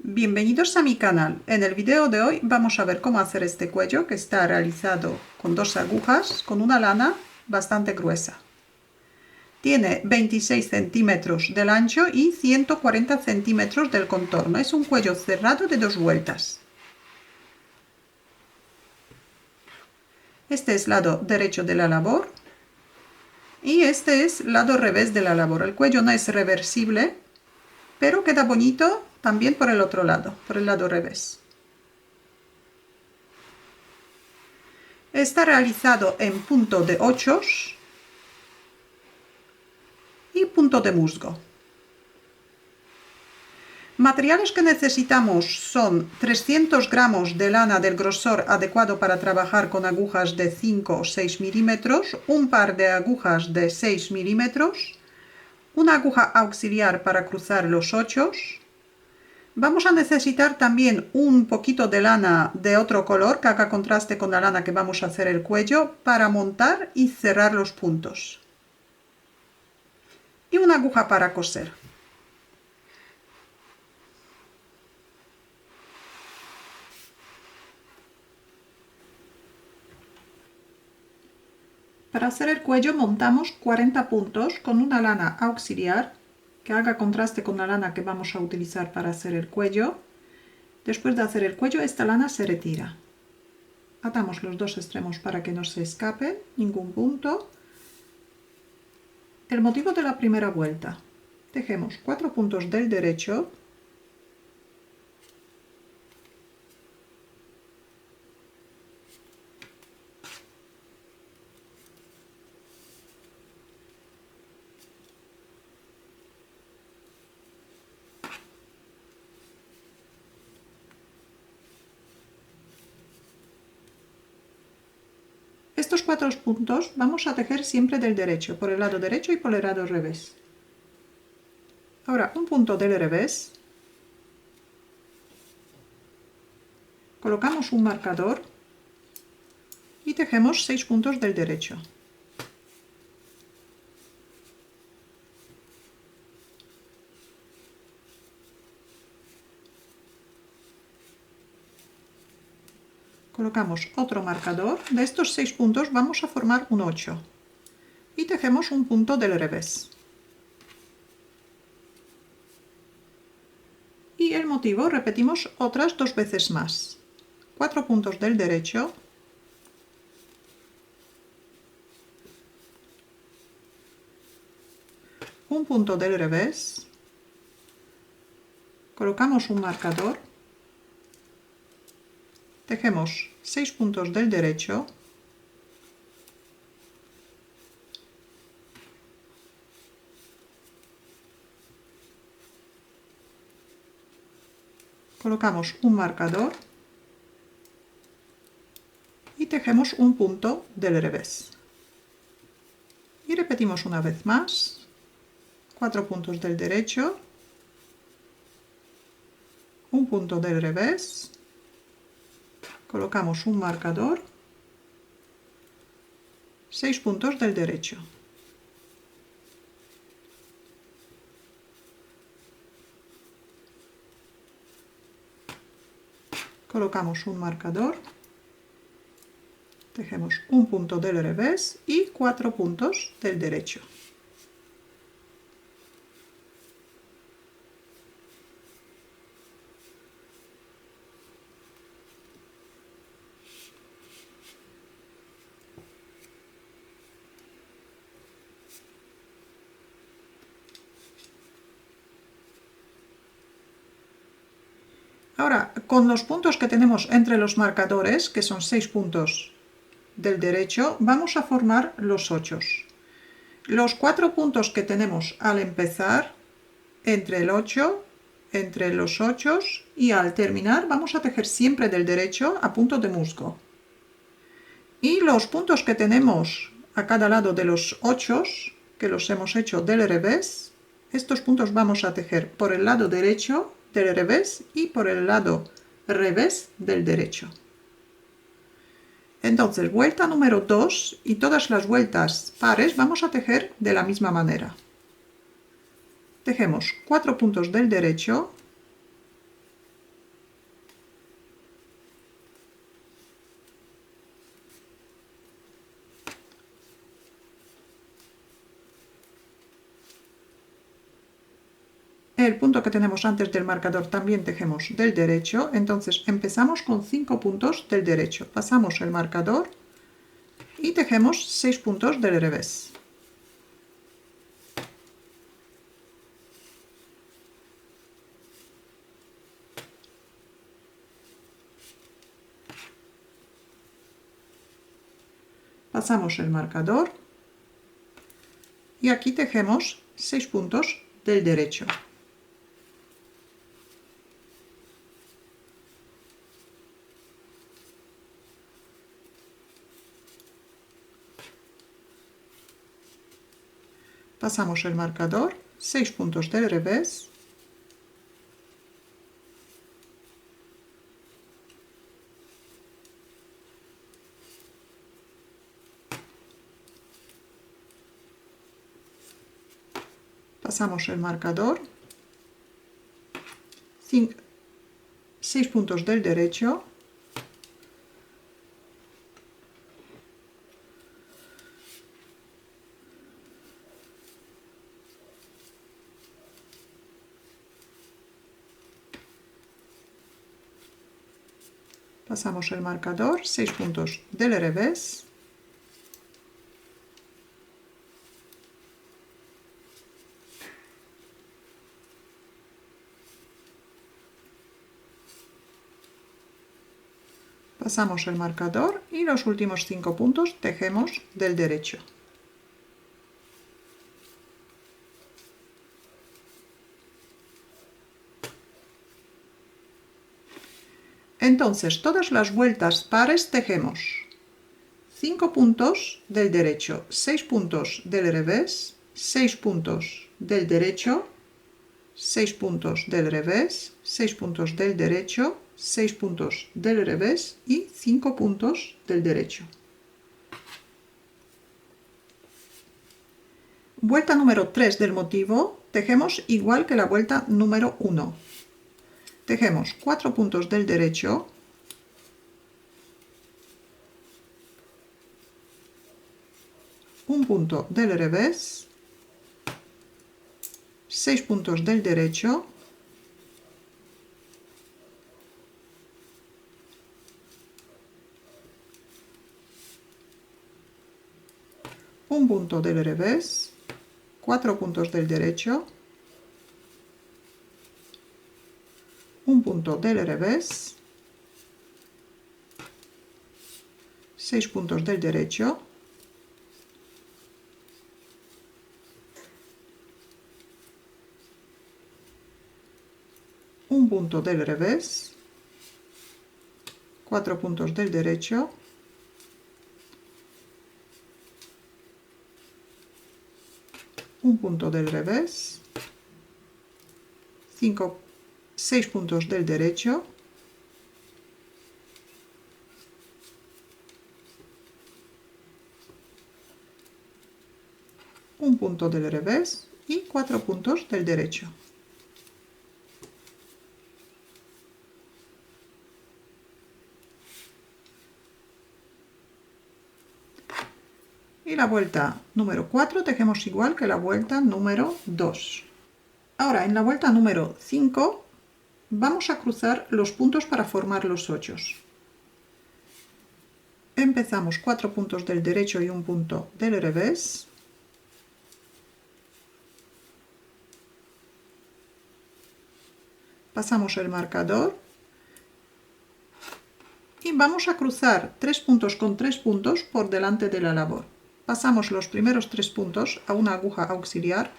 Bienvenidos a mi canal. En el video de hoy vamos a ver cómo hacer este cuello que está realizado con dos agujas con una lana bastante gruesa. Tiene 26 centímetros del ancho y 140 centímetros del contorno. Es un cuello cerrado de 2 vueltas. Este es lado derecho de la labor y este es lado revés de la labor. El cuello no es reversible, pero queda bonito también por el otro lado, por el lado revés. Está realizado en punto de ochos y punto de musgo. Materiales que necesitamos son 300 gramos de lana del grosor adecuado para trabajar con agujas de 5 o 6 milímetros, un par de agujas de 6 milímetros, una aguja auxiliar para cruzar los ochos. Vamos a necesitar también un poquito de lana de otro color que haga contraste con la lana que vamos a hacer el cuello para montar y cerrar los puntos. Y una aguja para coser. Para hacer el cuello montamos 40 puntos con una lana auxiliar que haga contraste con la lana que vamos a utilizar para hacer el cuello. Después de hacer el cuello, esta lana se retira. Atamos los dos extremos para que no se escape ningún punto. El motivo de la primera vuelta. Tejemos 4 puntos del derecho. Estos 4 puntos vamos a tejer siempre del derecho, por el lado derecho y por el lado revés. Ahora un punto del revés. Colocamos un marcador y tejemos 6 puntos del derecho. Colocamos otro marcador. De estos 6 puntos vamos a formar un 8 y tejemos un punto del revés. Y el motivo repetimos otras 2 veces más. 4 puntos del derecho, un punto del revés, colocamos un marcador, tejemos 6 puntos del derecho, colocamos un marcador y tejemos un punto del revés. Y repetimos una vez más, 4 puntos del derecho, un punto del revés, colocamos un marcador, 6 puntos del derecho. Colocamos un marcador, tejemos un punto del revés y 4 puntos del derecho. Ahora, con los puntos que tenemos entre los marcadores, que son 6 puntos del derecho, vamos a formar los ochos. Los 4 puntos que tenemos al empezar, entre el 8, entre los ochos y al terminar vamos a tejer siempre del derecho a punto de musgo. Y los puntos que tenemos a cada lado de los ochos, que los hemos hecho del revés, estos puntos vamos a tejer por el lado derecho del revés y por el lado revés del derecho. Entonces, vuelta número 2 y todas las vueltas pares vamos a tejer de la misma manera. Tejemos 4 puntos del derecho, el punto que tenemos antes del marcador también tejemos del derecho, entonces empezamos con 5 puntos del derecho, pasamos el marcador y tejemos 6 puntos del revés. Pasamos el marcador y aquí tejemos 6 puntos del derecho. Pasamos el marcador, 6 puntos del revés. Pasamos el marcador, 6 puntos del derecho. Pasamos el marcador, 6 puntos del revés. Pasamos el marcador y los últimos 5 puntos tejemos del derecho. Entonces, todas las vueltas pares tejemos 5 puntos del derecho, 6 puntos del revés, 6 puntos del derecho, 6 puntos del revés, 6 puntos del derecho, 6 puntos del revés y 5 puntos del derecho. Vuelta número 3 del motivo, tejemos igual que la vuelta número 1. Tejemos 4 puntos del derecho, un punto del revés, 6 puntos del derecho, un punto del revés, 4 puntos del derecho, un punto del revés, 6 puntos del derecho, un punto del revés, 4 puntos del derecho, un punto del revés, 6 puntos del derecho, un punto del revés y 4 puntos del derecho. Y la vuelta número 4 tejemos igual que la vuelta número 2. Ahora, en la vuelta número 5 vamos a cruzar los puntos para formar los ochos. Empezamos 4 puntos del derecho y un punto del revés. Pasamos el marcador y vamos a cruzar 3 puntos con 3 puntos por delante de la labor. Pasamos los primeros 3 puntos a una aguja auxiliar,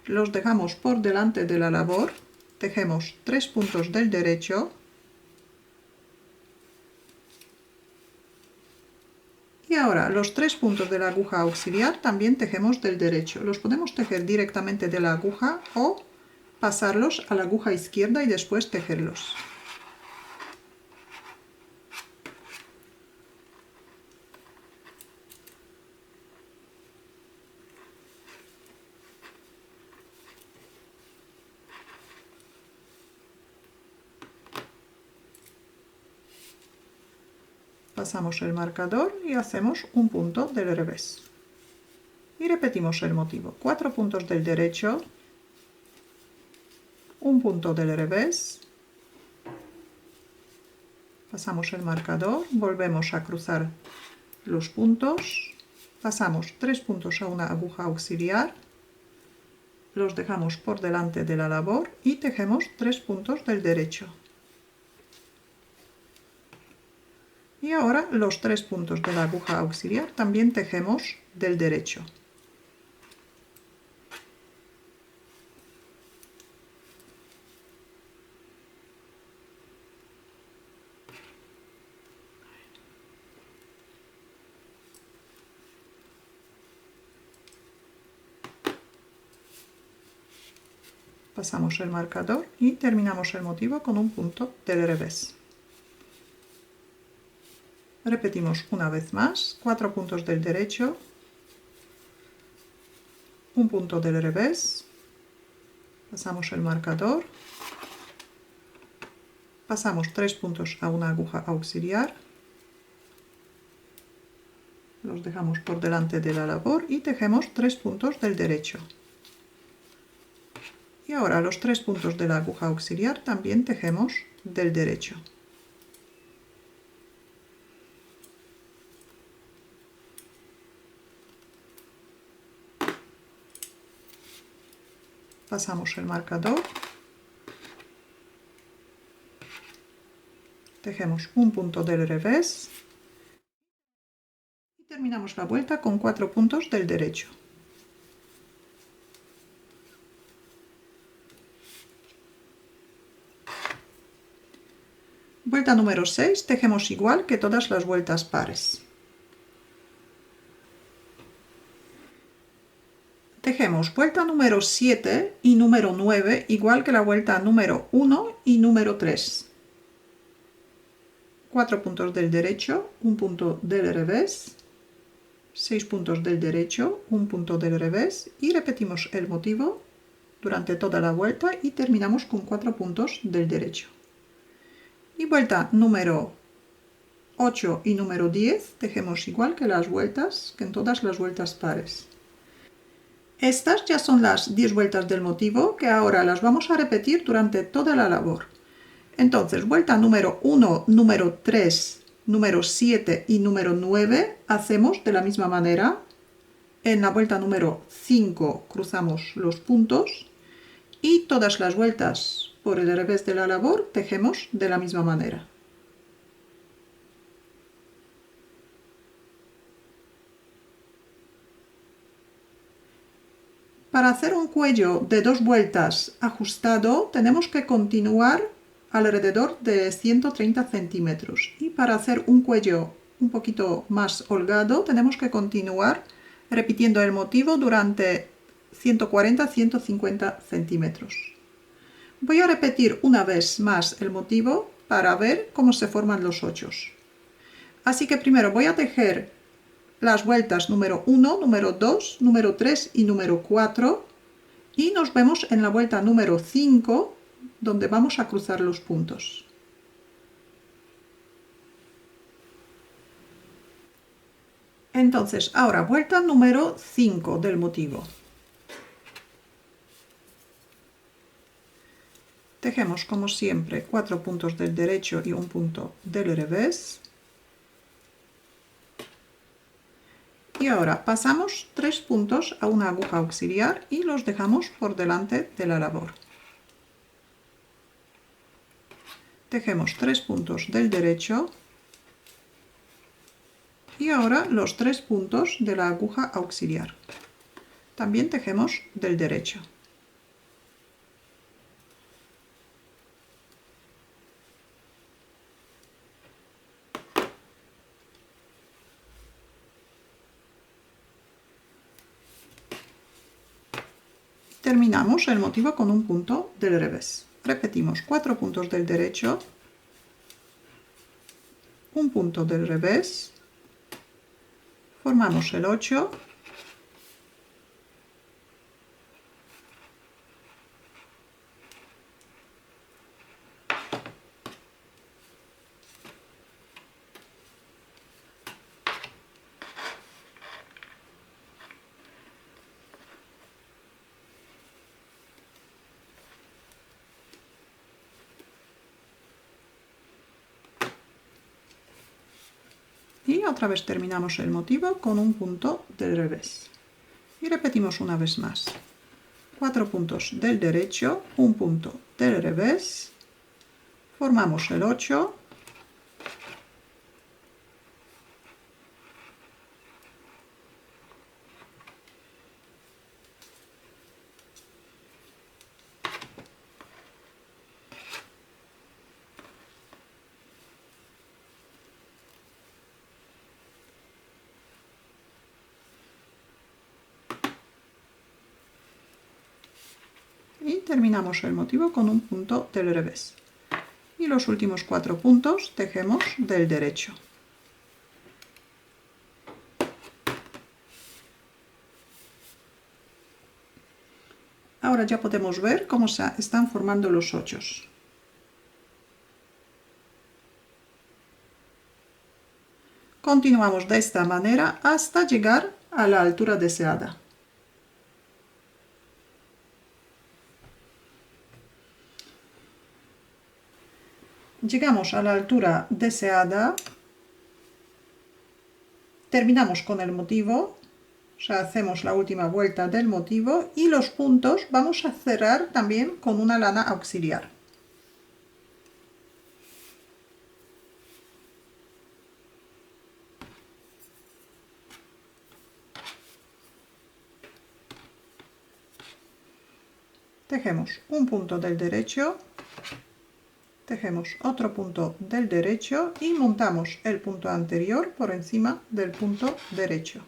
los dejamos por delante de la labor, tejemos 3 puntos del derecho y ahora los 3 puntos de la aguja auxiliar también tejemos del derecho. Los podemos tejer directamente de la aguja o pasarlos a la aguja izquierda y después tejerlos. Pasamos el marcador y hacemos un punto del revés. Y repetimos el motivo. 4 puntos del derecho, un punto del revés, pasamos el marcador, volvemos a cruzar los puntos, pasamos 3 puntos a una aguja auxiliar, los dejamos por delante de la labor y tejemos 3 puntos del derecho. Y ahora los 3 puntos de la aguja auxiliar también tejemos del derecho. Pasamos el marcador y terminamos el motivo con un punto del revés. Repetimos una vez más, 4 puntos del derecho, un punto del revés, pasamos el marcador, pasamos 3 puntos a una aguja auxiliar, los dejamos por delante de la labor y tejemos 3 puntos del derecho. Y ahora los 3 puntos de la aguja auxiliar también tejemos del derecho. Pasamos el marcador, tejemos un punto del revés y terminamos la vuelta con 4 puntos del derecho. Vuelta número 6, tejemos igual que todas las vueltas pares. Tejemos vuelta número 7 y número 9 igual que la vuelta número 1 y número 3. 4 puntos del derecho, un punto del revés, 6 puntos del derecho, un punto del revés y repetimos el motivo durante toda la vuelta y terminamos con 4 puntos del derecho. Y vuelta número 8 y número 10 tejemos igual que las vueltas, que en todas las vueltas pares. Estas ya son las 10 vueltas del motivo que ahora las vamos a repetir durante toda la labor. Entonces, vuelta número 1, número 3, número 7 y número 9 hacemos de la misma manera. En la vuelta número 5 cruzamos los puntos y todas las vueltas por el revés de la labor tejemos de la misma manera. Para hacer un cuello de 2 vueltas ajustado tenemos que continuar alrededor de 130 centímetros y para hacer un cuello un poquito más holgado tenemos que continuar repitiendo el motivo durante 140-150 centímetros. Voy a repetir una vez más el motivo para ver cómo se forman los ochos. Así que primero voy a tejer las vueltas número 1, número 2, número 3 y número 4 y nos vemos en la vuelta número 5 donde vamos a cruzar los puntos. Entonces, ahora vuelta número 5 del motivo. Tejemos como siempre 4 puntos del derecho y un punto del revés. Y ahora pasamos 3 puntos a una aguja auxiliar y los dejamos por delante de la labor. Tejemos 3 puntos del derecho y ahora los 3 puntos de la aguja auxiliar. También tejemos del derecho. Terminamos el motivo con un punto del revés. Repetimos 4 puntos del derecho, un punto del revés, formamos el 8, Y otra vez terminamos el motivo con un punto del revés. Y repetimos una vez más. 4 puntos del derecho, un punto del revés. Formamos el 8. Y terminamos el motivo con un punto del revés. Y los últimos 4 puntos tejemos del derecho. Ahora ya podemos ver cómo se están formando los ochos. Continuamos de esta manera hasta llegar a la altura deseada. Llegamos a la altura deseada, terminamos con el motivo, o sea, hacemos la última vuelta del motivo y los puntos vamos a cerrar también con una lana auxiliar. Tejemos un punto del derecho, tejemos otro punto del derecho y montamos el punto anterior por encima del punto derecho.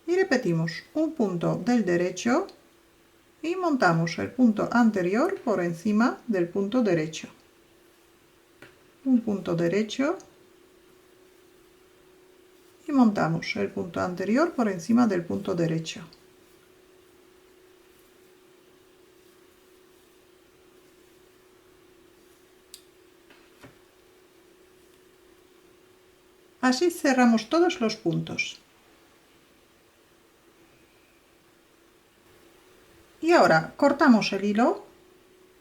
Y repetimos un punto del derecho y montamos el punto anterior por encima del punto derecho. Un punto derecho y montamos el punto anterior por encima del punto derecho. Así cerramos todos los puntos. Y ahora cortamos el hilo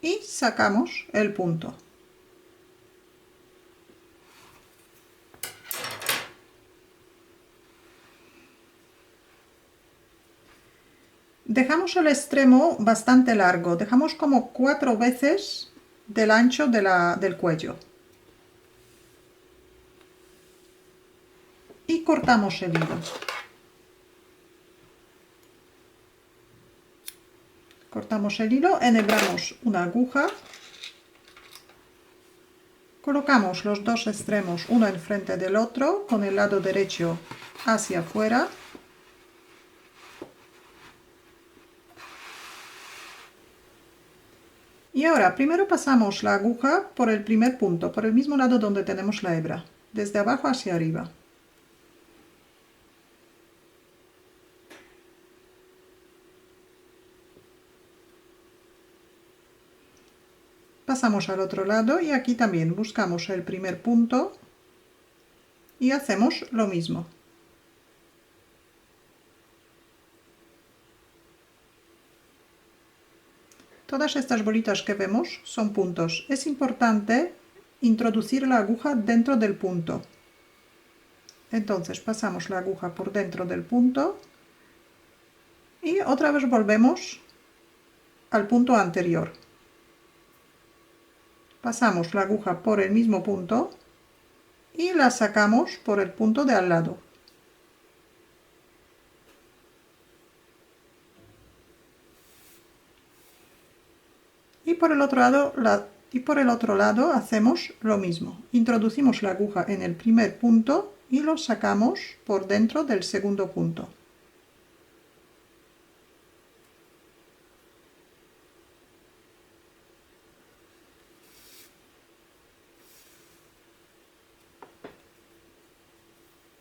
y sacamos el punto. Dejamos el extremo bastante largo, dejamos como 4 veces del ancho del cuello. Y cortamos el hilo. Cortamos el hilo, enhebramos una aguja, colocamos los dos extremos uno enfrente del otro con el lado derecho hacia afuera. Y ahora primero pasamos la aguja por el primer punto, por el mismo lado donde tenemos la hebra, desde abajo hacia arriba. Pasamos al otro lado y aquí también buscamos el primer punto y hacemos lo mismo. Todas estas bolitas que vemos son puntos. Es importante introducir la aguja dentro del punto. Entonces pasamos la aguja por dentro del punto y otra vez volvemos al punto anterior. Pasamos la aguja por el mismo punto y la sacamos por el punto de al lado. Y por el otro lado hacemos lo mismo. Introducimos la aguja en el primer punto y lo sacamos por dentro del segundo punto.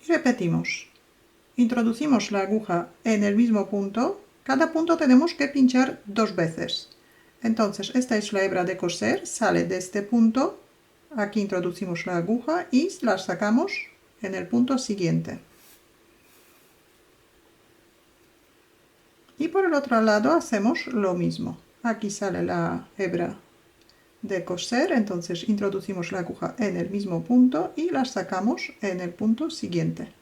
Y repetimos. Introducimos la aguja en el mismo punto. Cada punto tenemos que pinchar 2 veces. Entonces esta es la hebra de coser, sale de este punto, aquí introducimos la aguja y la sacamos en el punto siguiente. Y por el otro lado hacemos lo mismo. Aquí sale la hebra de coser, entonces introducimos la aguja en el mismo punto y la sacamos en el punto siguiente.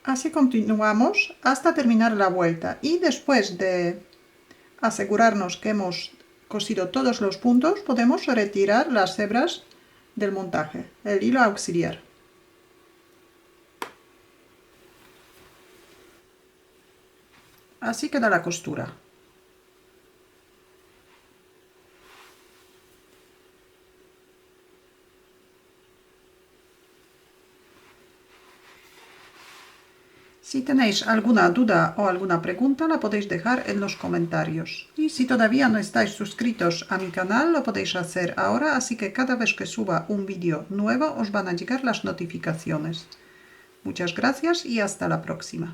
Así continuamos hasta terminar la vuelta y después de asegurarnos que hemos cosido todos los puntos, podemos retirar las hebras del montaje, el hilo auxiliar. Así queda la costura. Si tenéis alguna duda o alguna pregunta, la podéis dejar en los comentarios. Y si todavía no estáis suscritos a mi canal, lo podéis hacer ahora, así que cada vez que suba un vídeo nuevo os van a llegar las notificaciones. Muchas gracias y hasta la próxima.